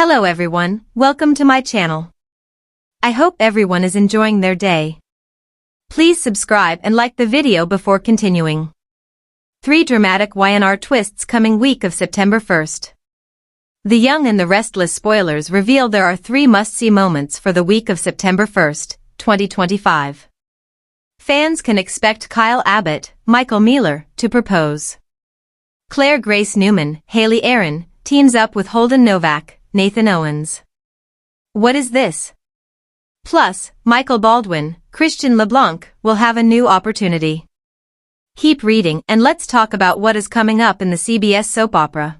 Hello everyone, welcome to my channel. I hope everyone is enjoying their day. Please subscribe and like the video before continuing. 3 dramatic Y&R twists coming week of September 1st. The Young and the Restless spoilers reveal there are 3 must-see moments for the week of September 1st, 2025. Fans can expect Kyle Abbott, Michael Mealor, to propose. Claire Grace Newman, Haley Aaron, teams up with Holden Novak, Nathan Owens. What is this? Plus, Michael Baldwin, Christian LeBlanc, will have a new opportunity. Keep reading and let's talk about what is coming up in the CBS soap opera.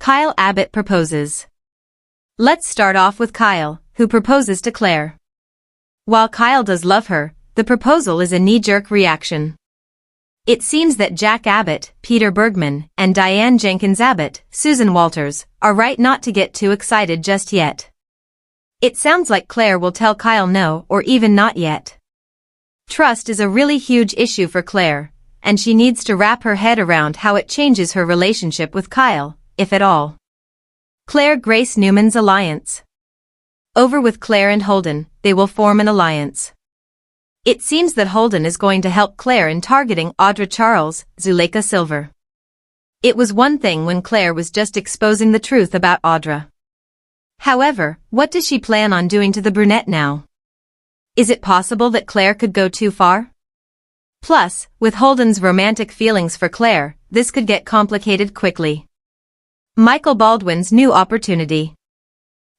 Kyle Abbott proposes. Let's start off with Kyle, who proposes to Claire. While Kyle does love her, the proposal is a knee-jerk reaction. It seems that Jack Abbott, Peter Bergman, and Diane Jenkins Abbott, Susan Walters, are right not to get too excited just yet. It sounds like Claire will tell Kyle no or even not yet. Trust is a really huge issue for Claire, and she needs to wrap her head around how it changes her relationship with Kyle, if at all. Claire Grace Newman's alliance. Over with Claire and Holden, they will form an alliance. It seems that Holden is going to help Claire in targeting Audra Charles, Zuleika Silver. It was one thing when Claire was just exposing the truth about Audra. However, what does she plan on doing to the brunette now? Is it possible that Claire could go too far? Plus, with Holden's romantic feelings for Claire, this could get complicated quickly. Michael Baldwin's new opportunity.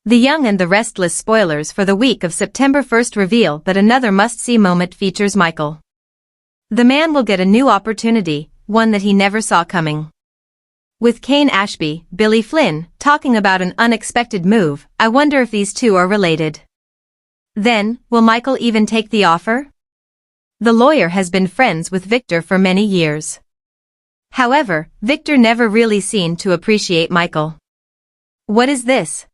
The Young and the Restless spoilers for the week of September 1st reveal that another must-see moment features Michael. The man will get a new opportunity, one that he never saw coming. With Kane Ashby, Billy Flynn, talking about an unexpected move, I wonder if these two are related. Then, will Michael even take the offer? The lawyer has been friends with Victor for many years. However, Victor never really seemed to appreciate Michael. What is this?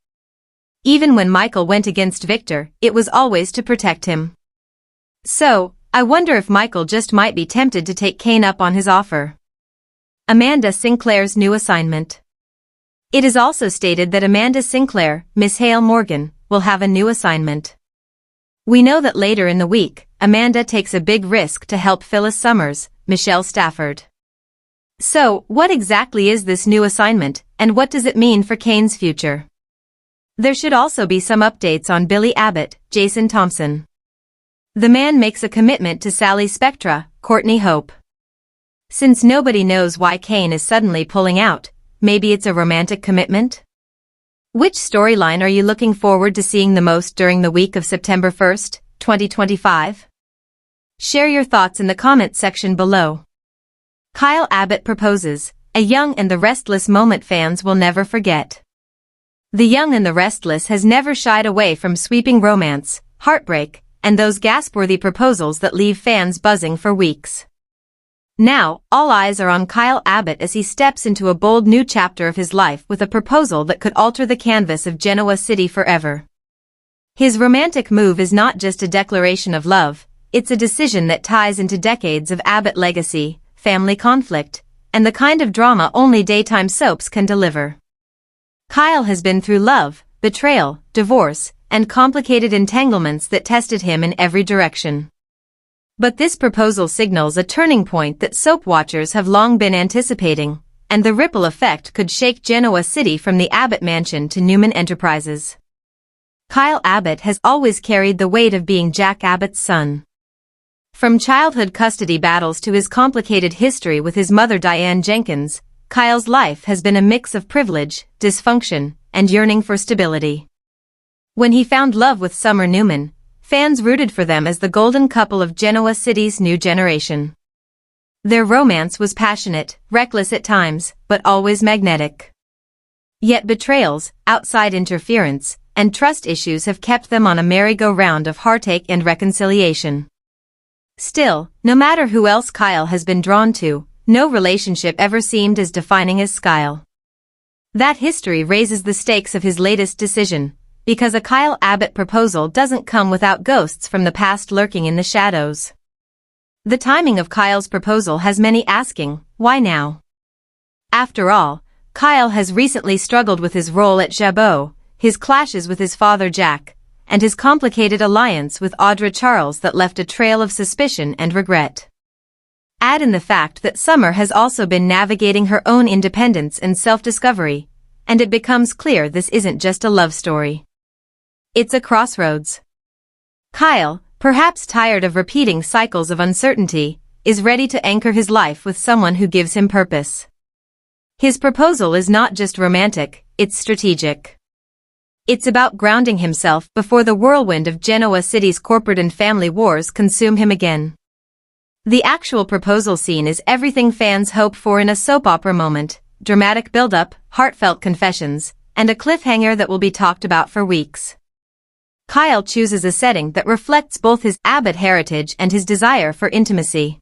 Even when Michael went against Victor, it was always to protect him. So, I wonder if Michael just might be tempted to take Kane up on his offer. Amanda Sinclair's new assignment. It is also stated that Amanda Sinclair, Miss Hale Morgan, will have a new assignment. We know that later in the week, Amanda takes a big risk to help Phyllis Summers, Michelle Stafford. So, what exactly is this new assignment, and what does it mean for Kane's future? There should also be some updates on Billy Abbott, Jason Thompson. The man makes a commitment to Sally Spectra, Courtney Hope. Since nobody knows why Kane is suddenly pulling out, maybe it's a romantic commitment? Which storyline are you looking forward to seeing the most during the week of September 1st, 2025? Share your thoughts in the comments section below. Kyle Abbott proposes, a Young and the Restless moment fans will never forget. The Young and the Restless has never shied away from sweeping romance, heartbreak, and those gasp-worthy proposals that leave fans buzzing for weeks. Now, all eyes are on Kyle Abbott as he steps into a bold new chapter of his life with a proposal that could alter the canvas of Genoa City forever. His romantic move is not just a declaration of love, it's a decision that ties into decades of Abbott legacy, family conflict, and the kind of drama only daytime soaps can deliver. Kyle has been through love, betrayal, divorce, and complicated entanglements that tested him in every direction. But this proposal signals a turning point that soap watchers have long been anticipating, and the ripple effect could shake Genoa City from the Abbott mansion to Newman Enterprises. Kyle Abbott has always carried the weight of being Jack Abbott's son. From childhood custody battles to his complicated history with his mother Diane Jenkins, Kyle's life has been a mix of privilege, dysfunction, and yearning for stability. When he found love with Summer Newman, fans rooted for them as the golden couple of Genoa City's new generation. Their romance was passionate, reckless at times, but always magnetic. Yet betrayals, outside interference, and trust issues have kept them on a merry-go-round of heartache and reconciliation. Still, no matter who else Kyle has been drawn to, no relationship ever seemed as defining as Kyle. That history raises the stakes of his latest decision, because a Kyle Abbott proposal doesn't come without ghosts from the past lurking in the shadows. The timing of Kyle's proposal has many asking, why now? After all, Kyle has recently struggled with his role at Jabot, his clashes with his father Jack, and his complicated alliance with Audra Charles that left a trail of suspicion and regret. Add in the fact that Summer has also been navigating her own independence and self-discovery, and it becomes clear this isn't just a love story. It's a crossroads. Kyle, perhaps tired of repeating cycles of uncertainty, is ready to anchor his life with someone who gives him purpose. His proposal is not just romantic, it's strategic. It's about grounding himself before the whirlwind of Genoa City's corporate and family wars consume him again. The actual proposal scene is everything fans hope for in a soap opera moment: dramatic build-up, heartfelt confessions, and a cliffhanger that will be talked about for weeks. Kyle chooses a setting that reflects both his Abbott heritage and his desire for intimacy.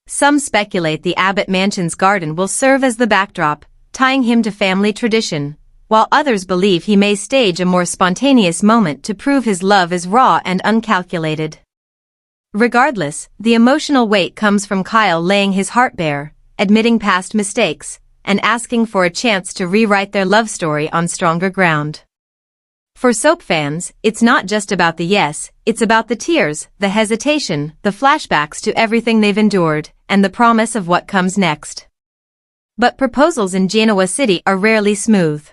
Some speculate the Abbott mansion's garden will serve as the backdrop, tying him to family tradition, while others believe he may stage a more spontaneous moment to prove his love is raw and uncalculated. Regardless, the emotional weight comes from Kyle laying his heart bare, admitting past mistakes, and asking for a chance to rewrite their love story on stronger ground. For soap fans, it's not just about the yes, it's about the tears, the hesitation, the flashbacks to everything they've endured, and the promise of what comes next. But proposals in Genoa City are rarely smooth.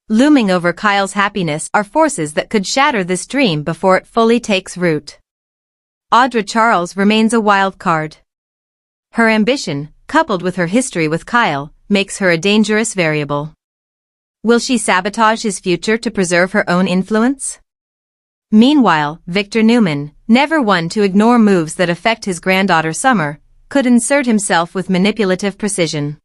Looming over Kyle's happiness are forces that could shatter this dream before it fully takes root. Audra Charles remains a wild card. Her ambition, coupled with her history with Kyle, makes her a dangerous variable. Will she sabotage his future to preserve her own influence? Meanwhile, Victor Newman, never one to ignore moves that affect his granddaughter Summer, could insert himself with manipulative precision.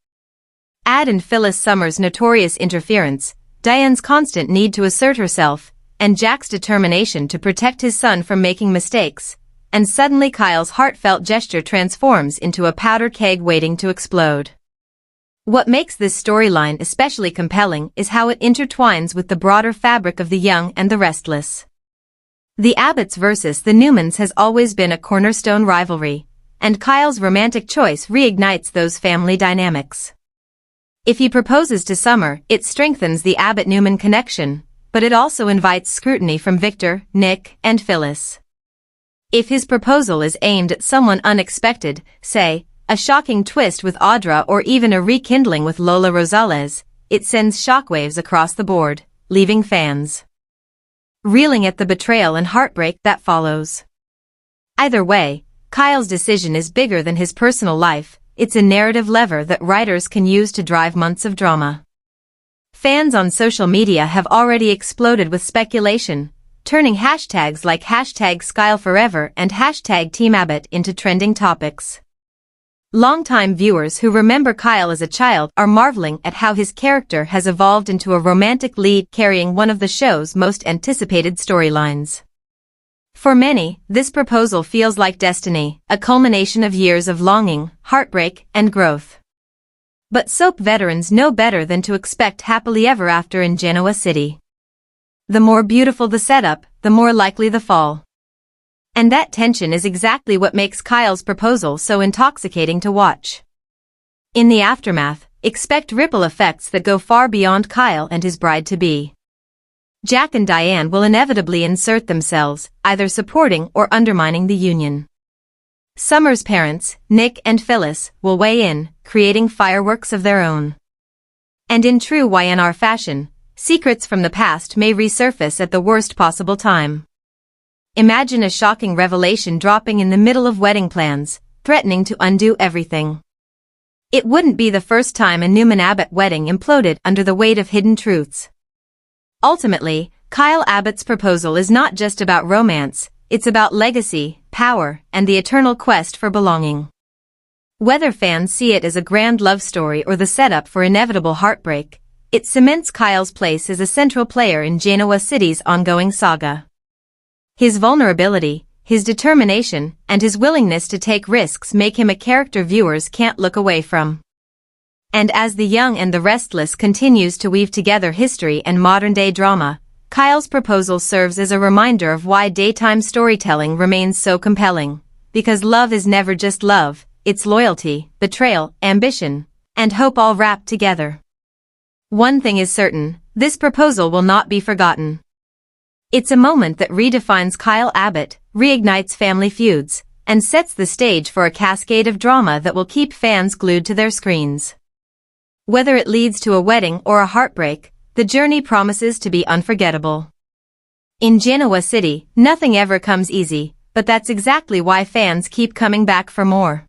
Add in Phyllis Summer's notorious interference, Diane's constant need to assert herself, and Jack's determination to protect his son from making mistakes, and suddenly Kyle's heartfelt gesture transforms into a powder keg waiting to explode. What makes this storyline especially compelling is how it intertwines with the broader fabric of the young and the restless. The Abbotts versus the Newmans has always been a cornerstone rivalry, and Kyle's romantic choice reignites those family dynamics. If he proposes to Summer, it strengthens the Abbott-Newman connection, but it also invites scrutiny from Victor, Nick, and Phyllis. If his proposal is aimed at someone unexpected, say, a shocking twist with Audra or even a rekindling with Lola Rosales, it sends shockwaves across the board, leaving fans reeling at the betrayal and heartbreak that follows. Either way, Kyle's decision is bigger than his personal life. It's a narrative lever that writers can use to drive months of drama. Fans on social media have already exploded with speculation, turning hashtags like #SkyleForever and #TeamAbbott into trending topics. Longtime viewers who remember Kyle as a child are marveling at how his character has evolved into a romantic lead carrying one of the show's most anticipated storylines. For many, this proposal feels like destiny, a culmination of years of longing, heartbreak, and growth. But soap veterans know better than to expect happily ever after in Genoa City. The more beautiful the setup, the more likely the fall. And that tension is exactly what makes Kyle's proposal so intoxicating to watch. In the aftermath, expect ripple effects that go far beyond Kyle and his bride-to-be. Jack and Diane will inevitably insert themselves, either supporting or undermining the union. Summer's parents, Nick and Phyllis, will weigh in, creating fireworks of their own. And in true Y&R fashion, secrets from the past may resurface at the worst possible time. Imagine a shocking revelation dropping in the middle of wedding plans, threatening to undo everything. It wouldn't be the first time a Newman-Abbott wedding imploded under the weight of hidden truths. Ultimately, Kyle Abbott's proposal is not just about romance, it's about legacy, power, and the eternal quest for belonging. Whether fans see it as a grand love story or the setup for inevitable heartbreak, it cements Kyle's place as a central player in Genoa City's ongoing saga. His vulnerability, his determination, and his willingness to take risks make him a character viewers can't look away from. And as The Young and the Restless continues to weave together history and modern-day drama, Kyle's proposal serves as a reminder of why daytime storytelling remains so compelling. Because love is never just love, it's loyalty, betrayal, ambition, and hope all wrapped together. One thing is certain, this proposal will not be forgotten. It's a moment that redefines Kyle Abbott, reignites family feuds, and sets the stage for a cascade of drama that will keep fans glued to their screens. Whether it leads to a wedding or a heartbreak, the journey promises to be unforgettable. In Genoa City, nothing ever comes easy, but that's exactly why fans keep coming back for more.